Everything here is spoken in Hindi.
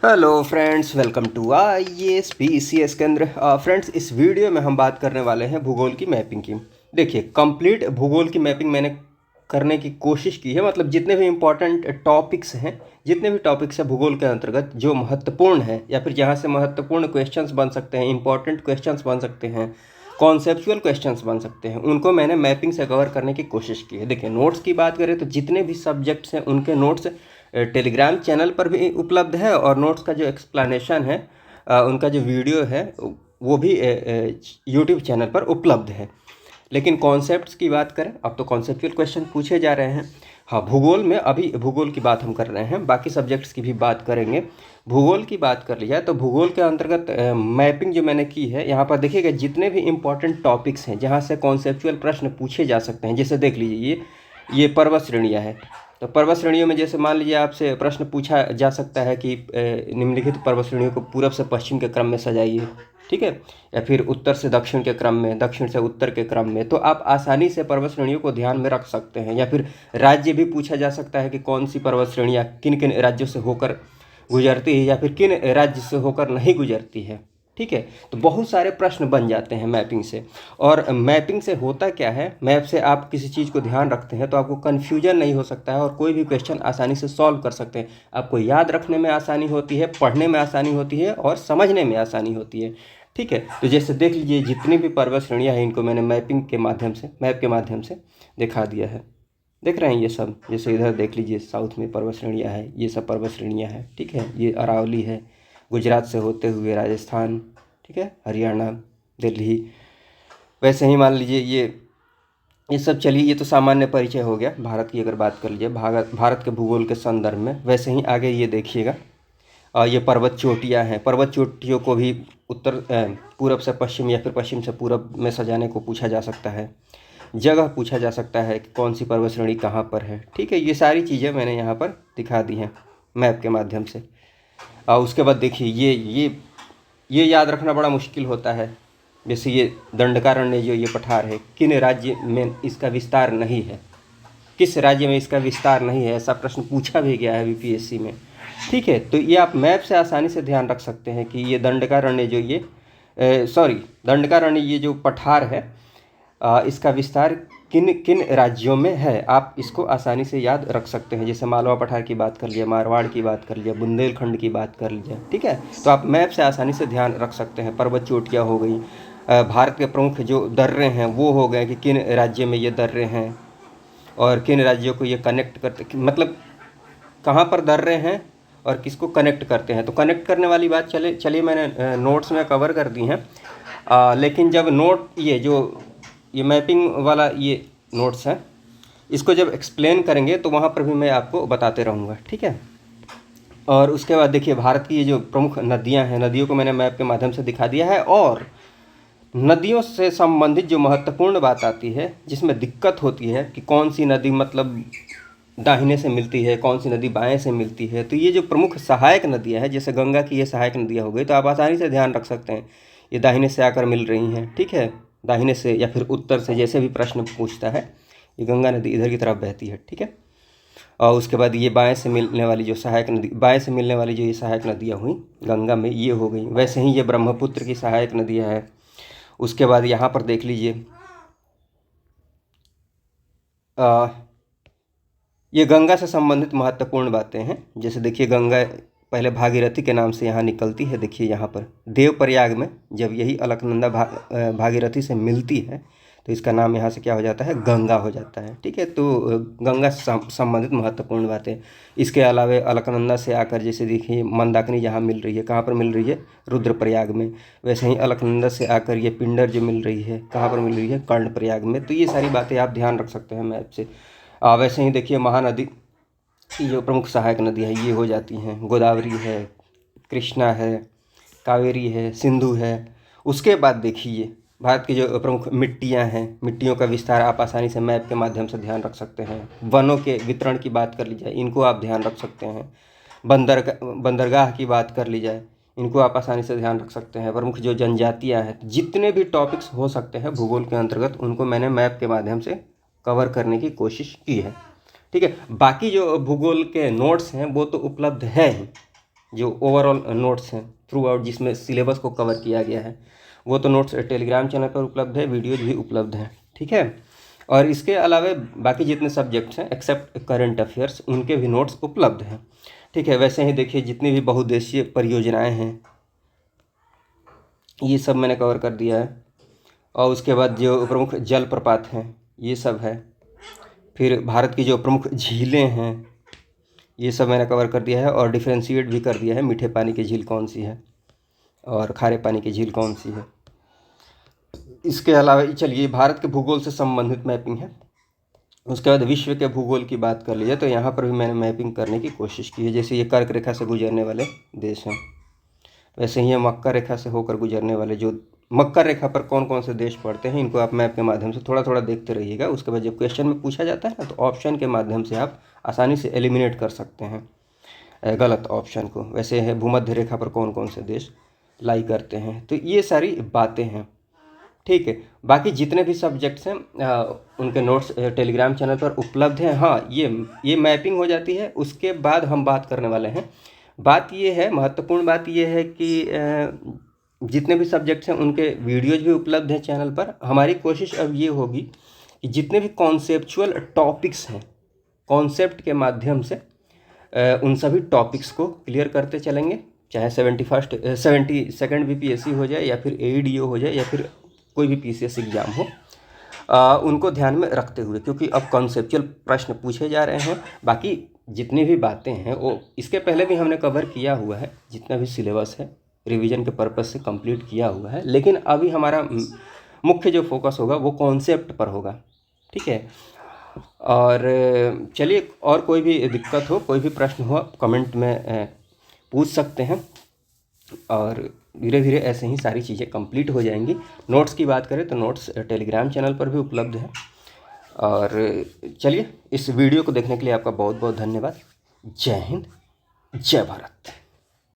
Hello friends, welcome to IAS PCS Kendra. Friends, इस वीडियो में हम बात करने वाले हैं भूगोल की मैपिंग की। देखिए, कंप्लीट भूगोल की मैपिंग मैंने करने की कोशिश की है। मतलब जितने भी इम्पोर्टेंट टॉपिक्स हैं, जितने भी टॉपिक्स हैं भूगोल के अंतर्गत जो महत्वपूर्ण है या फिर जहाँ से महत्वपूर्ण क्वेश्चंस बन सकते हैं, इंपॉर्टेंट क्वेश्चंस बन सकते हैं, कॉन्सेप्चुअल क्वेश्चंस बन सकते हैं, उनको मैंने मैपिंग से कवर करने की कोशिश की है। देखिए, नोट्स की बात करें तो जितने भी सब्जेक्ट्स हैं उनके नोट्स टेलीग्राम चैनल पर भी उपलब्ध है, और नोट्स का जो एक्सप्लेनेशन है, उनका जो वीडियो है वो भी यूट्यूब चैनल पर उपलब्ध है। लेकिन कॉन्सेप्ट्स की बात करें, अब तो कॉन्सेप्चुअल क्वेश्चन पूछे जा रहे हैं। हाँ, भूगोल में अभी भूगोल की बात हम कर रहे हैं, बाकी सब्जेक्ट्स की भी बात करेंगे। भूगोल की बात कर लिया तो भूगोल के अंतर्गत मैपिंग जो मैंने की है, यहाँ पर देखिएगा जितने भी इम्पोर्टेंट टॉपिक्स हैं जहाँ से कॉन्सेप्चुअल प्रश्न पूछे जा सकते हैं। जैसे देख लीजिए, ये पर्वत श्रेणियाँ हैं। तो पर्वत श्रेणियों में जैसे मान लीजिए आपसे प्रश्न पूछा जा सकता है कि निम्नलिखित पर्वत श्रेणियों को पूरब से पश्चिम के क्रम में सजाइए, ठीक है, या फिर उत्तर से दक्षिण के क्रम में, दक्षिण से उत्तर के क्रम में। तो आप आसानी से पर्वत श्रेणियों को ध्यान में रख सकते हैं। या फिर राज्य भी पूछा जा सकता है कि कौन सी पर्वत श्रेणियाँ किन किन राज्यों से होकर गुजरती है या फिर किन राज्य से होकर नहीं गुजरती है, ठीक है। तो बहुत सारे प्रश्न बन जाते हैं मैपिंग से। और मैपिंग से होता क्या है, मैप से आप किसी चीज़ को ध्यान रखते हैं तो आपको कन्फ्यूजन नहीं हो सकता है और कोई भी क्वेश्चन आसानी से सॉल्व कर सकते हैं। आपको याद रखने में आसानी होती है, पढ़ने में आसानी होती है और समझने में आसानी होती है, ठीक है। तो जैसे देख लीजिए, जितनी भी पर्वत श्रेणियाँ हैं इनको मैंने मैपिंग के माध्यम से, मैप के माध्यम से दिखा दिया है। देख रहे हैं ये सब। जैसे इधर देख लीजिए, साउथ में पर्वत श्रेणियाँ हैं, ये सब पर्वत श्रेणियाँ हैं, ठीक है। ये अरावली है, गुजरात से होते हुए राजस्थान, ठीक है, हरियाणा, दिल्ली। वैसे ही मान लीजिए ये सब। चलिए, ये तो सामान्य परिचय हो गया भारत की। अगर बात कर लीजिए भारत के भूगोल के संदर्भ में, वैसे ही आगे ये देखिएगा, ये पर्वत चोटियाँ हैं। पर्वत चोटियों को भी पूरब से पश्चिम या फिर पश्चिम से पूरब में सजाने को पूछा जा सकता है। जगह पूछा जा सकता है कि कौन सी पर्वत श्रेणी कहाँ पर है, ठीक है। ये सारी चीज़ें मैंने यहाँ पर दिखा दी हैं मैप के माध्यम से। उसके बाद देखिए, ये याद रखना बड़ा मुश्किल होता है। जैसे ये दंडकारण्य, जो ये पठार है, किन राज्य में इसका विस्तार नहीं है, किस राज्य में इसका विस्तार नहीं है, ऐसा प्रश्न पूछा भी गया है BPSC में, ठीक है। तो ये आप मैप से आसानी से ध्यान रख सकते हैं कि ये दंडकारण्य जो दंडकारण्य, ये जो पठार है, इसका विस्तार किन किन राज्यों में है, आप इसको आसानी से याद रख सकते हैं। जैसे मालवा पठार की बात कर लिया, मारवाड़ की बात कर लिया, बुंदेलखंड की बात कर लीजिए, ठीक है। तो आप मैप से आसानी से ध्यान रख सकते हैं। पर्वत चोटियाँ हो गई, भारत के प्रमुख जो दर्रे हैं वो हो गए कि किन राज्य में ये दर्रे हैं और किन राज्यों को ये कनेक्ट करते, मतलब कहाँ पर दर्रे हैं और किसको कनेक्ट करते हैं। तो कनेक्ट करने वाली बात चलिए मैंने नोट्स में कवर कर दी हैं। लेकिन जब ये मैपिंग वाला ये नोट्स है, इसको जब एक्सप्लेन करेंगे तो वहाँ पर भी मैं आपको बताते रहूँगा, ठीक है। और उसके बाद देखिए, भारत की ये जो प्रमुख नदियाँ हैं, नदियों को मैंने मैप के माध्यम से दिखा दिया है। और नदियों से संबंधित जो महत्वपूर्ण बात आती है, जिसमें दिक्कत होती है कि कौन सी नदी मतलब दाहिने से मिलती है, कौन सी नदी बाएं से मिलती है, तो ये जो प्रमुख सहायक नदियाँ हैं, जैसे गंगा की ये सहायक नदियाँ हो गई, तो आप आसानी से ध्यान रख सकते हैं ये दाहिने से आकर मिल रही हैं, ठीक है। दाहिने से या फिर उत्तर से, जैसे भी प्रश्न पूछता है, ये गंगा नदी इधर की तरफ बहती है, ठीक है। और उसके बाद ये बाएं से मिलने वाली जो सहायक नदी, बाएं से मिलने वाली जो ये सहायक नदियाँ हुई गंगा में, ये हो गई। वैसे ही ये ब्रह्मपुत्र की सहायक नदियाँ हैं। उसके बाद यहाँ पर देख लीजिए, ये गंगा से संबंधित महत्वपूर्ण बातें हैं। जैसे देखिए, गंगा पहले भागीरथी के नाम से यहाँ निकलती है। देखिए यहाँ पर देवप्रयाग में जब यही अलकनंदा भागीरथी से मिलती है तो इसका नाम यहाँ से क्या हो जाता है, गंगा हो जाता है, ठीक है। तो गंगा से संबंधित महत्वपूर्ण बातें। इसके अलावा अलकनंदा से आकर जैसे देखिए मंदाकिनी यहाँ मिल रही है, कहाँ पर मिल रही है, रुद्रप्रयाग में। वैसे ही अलकनंदा से आकर ये पिंडर जो मिल रही है, कहाँ पर मिल रही है, कर्णप्रयाग में। तो ये सारी बातें आप ध्यान रख सकते हैं मैप से। वैसे ही देखिए, महानदी की जो प्रमुख सहायक नदी है ये हो जाती हैं, गोदावरी है, कृष्णा है, कावेरी है, सिंधु है। उसके बाद देखिए, भारत की जो प्रमुख मिट्टियाँ हैं, मिट्टियों का विस्तार आप आसानी से मैप के माध्यम से ध्यान रख सकते हैं। वनों के वितरण की बात कर ली जाए, इनको आप ध्यान रख सकते हैं। बंदरगाह की बात कर ली जाए, इनको आप आसानी से ध्यान रख सकते हैं। प्रमुख जो जनजातियाँ हैं, जितने भी टॉपिक्स हो सकते हैं भूगोल के अंतर्गत, उनको मैंने मैप के माध्यम से कवर करने की कोशिश की है, ठीक है। बाकी जो भूगोल के नोट्स हैं वो तो उपलब्ध है ही, जो ओवरऑल नोट्स हैं थ्रू आउट, जिसमें सिलेबस को कवर किया गया है, वो तो नोट्स टेलीग्राम चैनल पर उपलब्ध है, वीडियोज भी उपलब्ध हैं, ठीक है। और इसके अलावा बाकी जितने सब्जेक्ट्स हैं एक्सेप्ट करंट अफेयर्स, उनके भी नोट्स उपलब्ध हैं, ठीक है। वैसे ही देखिए जितनी भी बहुउद्देशीय परियोजनाएं हैं ये सब मैंने कवर कर दिया है। और उसके बाद जो प्रमुख जलप्रपात हैं ये सब है। फिर भारत की जो प्रमुख झीलें हैं ये सब मैंने कवर कर दिया है, और डिफ्रेंशिएट भी कर दिया है, मीठे पानी की झील कौन सी है और खारे पानी की झील कौन सी है। इसके अलावा चलिए भारत के भूगोल से संबंधित मैपिंग है। उसके बाद विश्व के भूगोल की बात कर लीजिए तो यहाँ पर भी मैंने मैपिंग करने की कोशिश की है। जैसे ये कर्क रेखा से गुजरने वाले देश हैं, वैसे ही ये मकर रेखा से होकर गुजरने वाले, जो मकर रेखा पर कौन कौन से देश पड़ते हैं इनको आप मैप के माध्यम से थोड़ा थोड़ा देखते रहिएगा। उसके बाद जब क्वेश्चन में पूछा जाता है ना तो ऑप्शन के माध्यम से आप आसानी से एलिमिनेट कर सकते हैं गलत ऑप्शन को। वैसे है भूमध्य रेखा पर कौन कौन से देश लाई करते हैं, तो ये सारी बातें हैं, ठीक है। बाकी जितने भी सब्जेक्ट्स हैं उनके नोट्स टेलीग्राम चैनल पर उपलब्ध हैं। हाँ, ये मैपिंग हो जाती है, उसके बाद हम बात करने वाले हैं। बात ये है, महत्वपूर्ण बात ये है कि जितने भी सब्जेक्ट्स हैं उनके वीडियोज भी उपलब्ध हैं चैनल पर। हमारी कोशिश अब ये होगी कि जितने भी कॉन्सेप्चुअल टॉपिक्स हैं, कॉन्सेप्ट के माध्यम से उन सभी टॉपिक्स को क्लियर करते चलेंगे, चाहे 72nd बीपीएससी हो जाए या फिर एईडीओ हो जाए या फिर कोई भी पीसीएस एग्ज़ाम हो, उनको ध्यान में रखते हुए, क्योंकि अब कॉन्सेप्चुअल प्रश्न पूछे जा रहे हैं। बाकी जितनी भी बातें हैं वो इसके पहले भी हमने कवर किया हुआ है, जितना भी सिलेबस है रिवीजन के पर्पज़ से कंप्लीट किया हुआ है। लेकिन अभी हमारा मुख्य जो फोकस होगा वो कॉन्सेप्ट पर होगा, ठीक है। और चलिए, और कोई भी दिक्कत हो, कोई भी प्रश्न हो, कमेंट में पूछ सकते हैं, और धीरे धीरे ऐसे ही सारी चीज़ें कंप्लीट हो जाएंगी। नोट्स की बात करें तो नोट्स टेलीग्राम चैनल पर भी उपलब्ध है। और चलिए, इस वीडियो को देखने के लिए आपका बहुत बहुत धन्यवाद। जय हिंद, जय भारत।